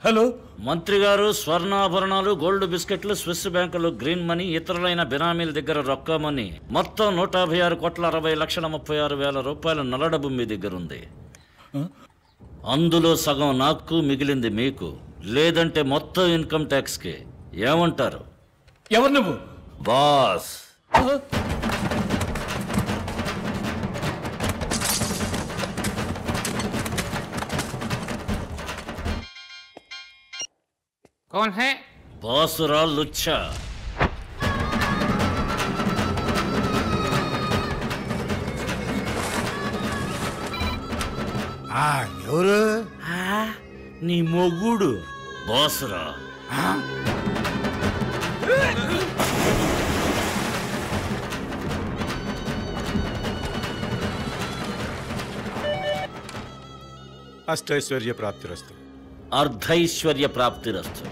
Hello మంత్రి గారు, స్వర్ణాభరణాలు, gold బిస్కెట్లు, స్విస్ బ్యాంకులు, గ్రీన్ మనీ, ఇతరులైన బినామీల దగ్గర రొక్కమని మొత్తం 156,60,36,30,000 రూపాయల నల్లడబ్బు మీ దగ్గర ఉంది. అందులో సగం నాకు, మిగిలింది మీకు. లేదంటే మొత్తం ఇన్కమ్ ట్యాక్స్ కి. ఏమంటారు? ఎవరు నువ్వు? బాస్. कौन है? బాసురా లుచ్చా. ఎవరు? నీ మొగుడు బాసురా. అష్టైశ్వర్య ప్రాప్తిరస్తు. అర్ధైశ్వర్య ప్రాప్తిరస్తు.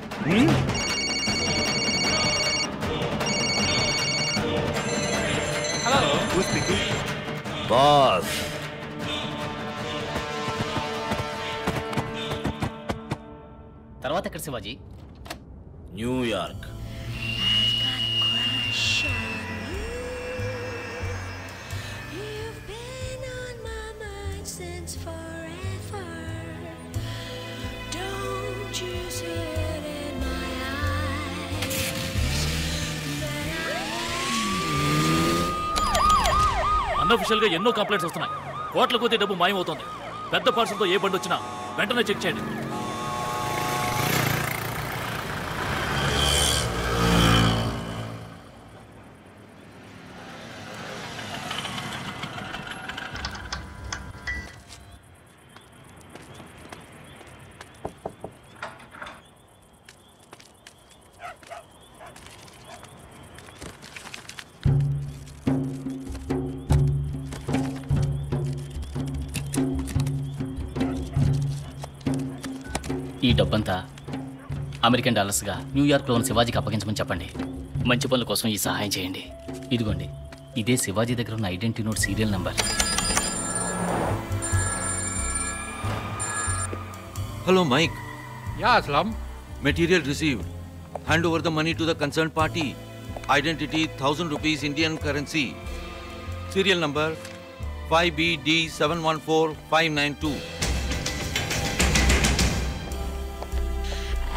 బాస్. తర్వాత ఎక్కడ శివాజీ? న్యూయార్క్. అన్అఫిషియల్ గా ఎన్నో కంప్లైంట్స్ వస్తున్నాయి. కోట్ల కొద్ది డబ్బు మాయమవుతోంది. పెద్ద పార్సల్తో ఏ బండి వచ్చినా వెంటనే చెక్ చేయండి. ఈ డబ్బంతా అమెరికన్ డాలర్స్గా న్యూయార్క్లో ఉన్న శివాజీకి అప్పగించమని చెప్పండి. మంచి పనుల కోసం ఈ సహాయం చేయండి. ఇదిగోండి, ఇదే శివాజీ దగ్గర ఉన్న identity note serial number. Hello, Mike. Yeah, Aslam. Material received. Hand over the money to the concerned party. Identity 1000 rupees Indian currency. Serial number 5BD714592.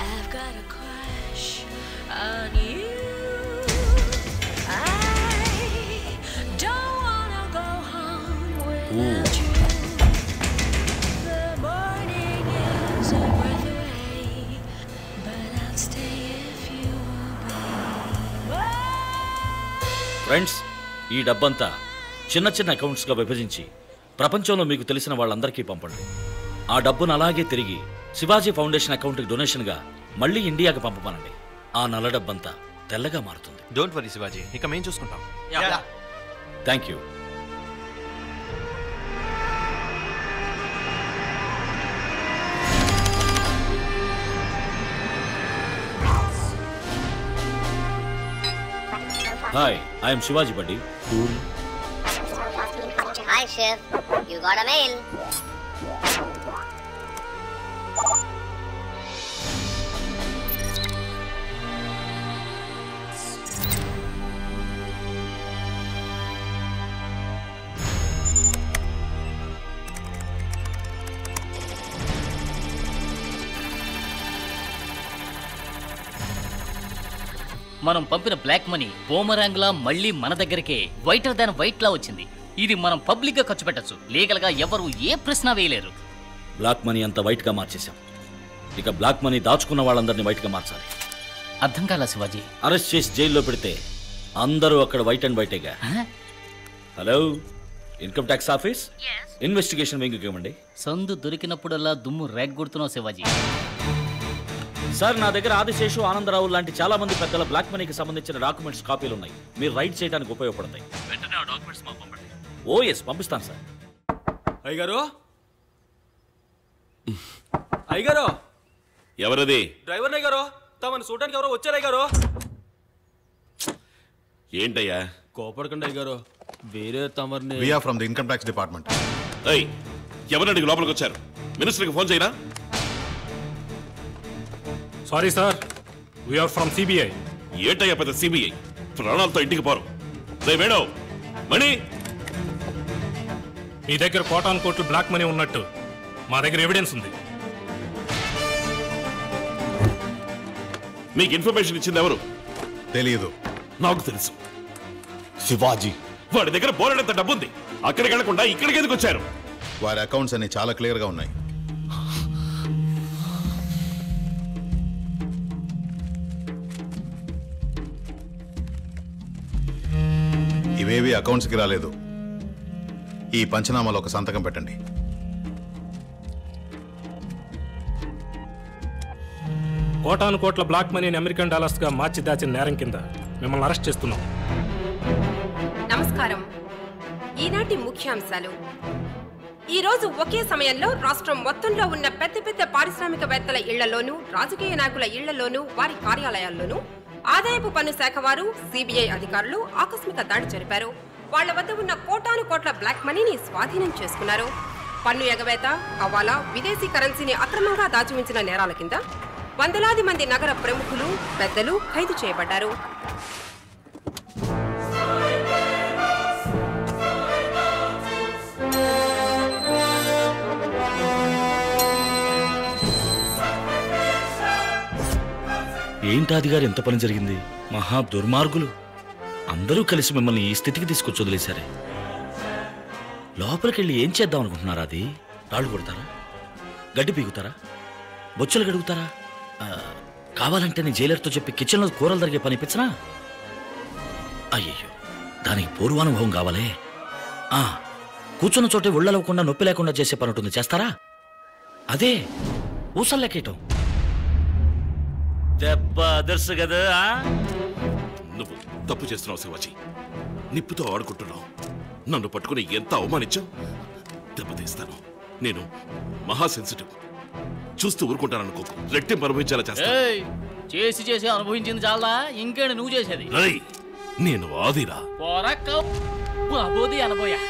I've got a crush on you. I don't wanna go home without you. The morning is a breath away, but I'll stay if you obey. Friends, ఈ డబ్బంతా చిన్న చిన్న అకౌంట్స్గా విభజించి ప్రపంచంలో మీకు తెలిసిన వాళ్ళందరికీ పంపండి. ఆ డబ్బును అలాగే తిరిగి శివాజీ ఫౌండేషన్ అకౌంట్కి డొనేషన్గా మళ్ళీ ఇండియాకి పంపమనండి. ఆ నల్ల డబ్బంతా తెల్లగా మారుతుంది. డోంట్ వరీ శివాజీ, ఇక మేము చూసుకుంటాం. Thank you. Hi, I'm Shivaji బడ్డీ. Hi, Chef. You got a mail. మనం పంపిన బ్లాక్ మనీ బూమరాంగ్ లా మళ్ళీ మన దగ్గరికే వైటర్ దాన్ వైట్ లా వచ్చింది. ఇది మనం పబ్లిక్ గా ఖర్చు పెట్టచ్చు. లీగల్ గా ఎవరు ఏ ప్రశ్న వేయలేరు. బ్లాక్ మనీ అంతా వైట్గా మార్చేశాం. ఇక బ్లాక్ మనీ దాచుకున్న వాళ్ళందరినీ వైట్గా మార్చాలి. అర్థం కాలా శివాజీ? అరెస్ట్ చేసి జైల్లో పెడితే అందరూ అక్కడ వైట్ అండ్ వైటేగా. Hello, income tax office, investigation వింగ్కి ఇవ్వండి. సందు దొరికినప్పుడల్లా దుమ్ము రేగ్గొడుతున్నావు శివాజీ. సార్, నా దగ్గర ఆదిశేషు, ఆనందరావు లాంటి చాలా మంది పెద్దల బ్లాక్ మనీకి సంబంధించిన డాక్యుమెంట్స్ కాపీలు ఉన్నాయి. మీరు రైట్ చేయడానికి ఉపయోగపడతాయి. వెంటనే ఆ డాక్యుమెంట్స్ మాకు పంపండి. ఓ ఎస్, పంపిస్తాను సార్. అయ్యగారు, అయ్యగారు. ఎవరది? డ్రైవర్ అయ్యగారు, తమను చూడడానికి ఎవరో వచ్చారు అయ్యగారు. ఏంటయ్యా? కోపడకండి అయ్యగారు, వేరే తమరిని. We are from the income tax department. ఎవరిని అడిగి లోపలికి వచ్చారు? మినిస్టర్కి ఫోన్ చేయరా? Sorry sir, we are from CBI. ఏంటయ్యా పెద్ద సిబిఐ? ప్రాణాలతో ఇంటికి పోరు. రే మేడం, మణి, మీ దగ్గర కోటాను కోట్లు బ్లాక్ మనీ ఉన్నట్టు మా దగ్గర ఎవిడెన్స్ ఉంది. మీకు ఇన్ఫర్మేషన్ ఇచ్చింది ఎవరు? తెలియదు. నాకు తెలుసు. శివాజీ. వాడి దగ్గర బోలెడంత డబ్బుంది. అక్కడికి వెళ్లకుండా ఇక్కడికి ఎందుకు వచ్చారు? వారి అకౌంట్స్ అన్ని చాలా క్లియర్ గా ఉన్నాయి. ఇవేవి అకౌంట్స్కి రాలేదు. ఈ పంచనామాలో ఒక సంతకం పెట్టండి. కోటాను కోట్ల బ్లాక్ మనీని అమెరికన్ డాలర్స్ గా మార్చి దాచిన నేరం కింద మిమ్మల్ని అరెస్ట్ చేస్తున్నాం. నమస్కారం. ఈనాటి ముఖ్యాంశాలు. ఈ రోజు ఒకే సమయంలో రాష్ట్రం మొత్తంలో ఉన్న పెద్ద పెద్ద పారిశ్రామికవేత్తల ఇళ్లలోనూ, రాజకీయ నాయకుల ఇళ్లలోనూ, వారి కార్యాలయాల్లోనూ ఆదాయపు పన్ను శాఖ వారు, సిబిఐ అధికారులు ఆకస్మిక దాడి జరిపారు. వాళ్ల వద్ద ఉన్న కోటాను కోట్ల బ్లాక్ మనీని స్వాధీనం చేసుకున్నారు. పన్ను ఎగవేత, హవాలా, విదేశీ కరెన్సీని అక్రమంగా దాచి ఉంచిన నేరాల కింద వందలాది మంది నగర ప్రముఖులు, పెద్దలు ఖైదు చేయబడ్డారు. ఏంటాది గారు ఎంత పని జరిగింది? మహా దుర్మార్గులు అందరూ కలిసి మిమ్మల్ని ఈ స్థితికి తీసుకొచ్చి వదిలేశారే. లోపలికెళ్ళి ఏం చేద్దాం అనుకుంటున్నారా? అది రాళ్ళు కొడతారా? గడ్డి పీగుతారా? బొచ్చులు గడుగుతారా? కావాలంటే నేను జైలర్తో చెప్పి కిచెన్లో కూరలు జరిగే పనిపించనా? అయ్యయ్యో, దానికి పూర్వానుభవం కావాలే. కూర్చున్న చోటే ఒళ్ళలవకుండా నొప్పి లేకుండా చేసే పని ఉంటుంది, చేస్తారా? అదే ఊసల్లెక్కేయటం. దెబ్బ అదర్సు కదా. నువ్వు తప్పు చేస్తున్నావు శివాజీ. నిప్పుతో ఆడుకుంటున్నావు. నన్ను పట్టుకుని ఎంత అవమానించావు. దెబ్బతీస్తాను. నేను మహా సెన్సిటివ్. చూస్తూ ఊరుకుంటాననుకోకు. రెట్టింపు అనుభవించేలా చేస్తా. చేసి చేసి అనుభవించింది చాలా, ఇంకేంటి నువ్వు చేసేది? నేను ఆదిరా. పోరాబోది అనబోయా.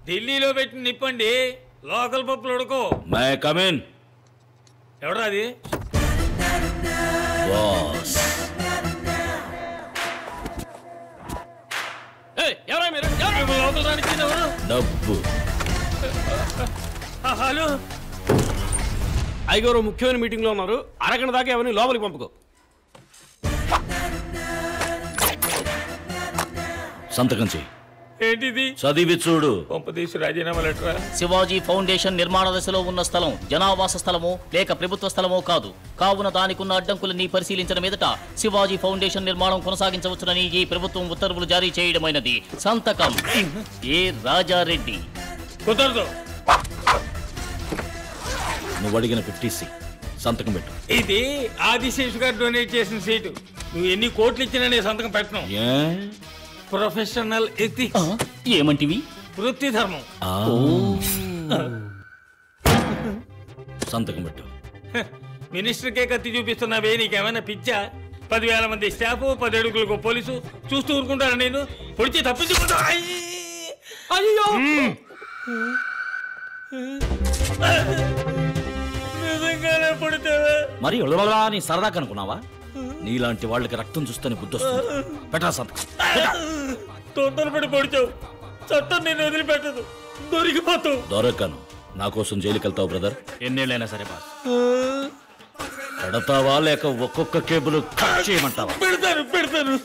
ఢిల్లీలో పెట్టి నిప్పండి, లోకల్ పప్పులు ఉడకో. My come in. ఎవరా అది? బాస్. ఎవరా మీరు? లోకల్ రానికి ఎవరు? డబ్బు. హలో అయ్యగారు ముఖ్యమైన మీటింగ్ లో ఉన్నారు. అరగంట దాకా ఎవరిని లోపలికి పంపుకో. సంతకం చెయ్యి. ఏంటిది? చదివి చూడు. పంపదీసి రాజీనామా లెటరా? శివాజీ ఫౌండేషన్ నిర్మాణ దశలో ఉన్న స్థలం జనావాస స్థలమో లేక ప్రభుత్వ స్థలమో కాదు. కావున దానికున్న అడ్డంకులని పరిశీలించిన మీదట శివాజీ ఫౌండేషన్ నిర్మాణం కొనసాగించవచ్చునని ఈ ప్రభుత్వం ఉత్తర్వులు జారీ చేయడమైనది. సంతకం ఏ రాజారెడ్డి. కుదరదు. నువ్వు అడిగిన 50C సంతకం పెట్టు. ఇది ఆదిశేషు గారు డొనేట్ చేసిన సీటు. నువ్వు ఎన్ని కోట్లు ఇచ్చినా నేను సంతకం పెట్టను. Professional ethics. ఏమంటివి? వృత్తి ధర్మం. సంతకం పెట్టు. మినిస్టర్కే కత్తి చూపిస్తున్నావే, నీకేమైనా పిచ్చా? 10,000 మంది స్టాఫ్, 10 అడుగులకు పోలీసు చూస్తూ ఊరుకుంటారా? నేను పొడిచి తప్పించుకుంటా. అయ్యో, నిజంగానే పొడితేవే. మరి నీ సరదా కనుకున్నావా? నీలాంటి వాళ్ళకి రక్తం చూస్తేనే బుద్ధి వస్తుంది. పెట్టా సంతకం. తొందరపడి పొడిచావు. చట్టం నేను వదిలిపెట్టదు. దొరికిపోతావు. దొరకను. నా కోసం జైలుకి వెళ్తావు బ్రదర్. ఎన్నేళ్ళైనా సరే బాస్. పెడతావా లేక ఒక్కొక్క కేబుల్ కట్ చేయమంటావా? పెడతాను.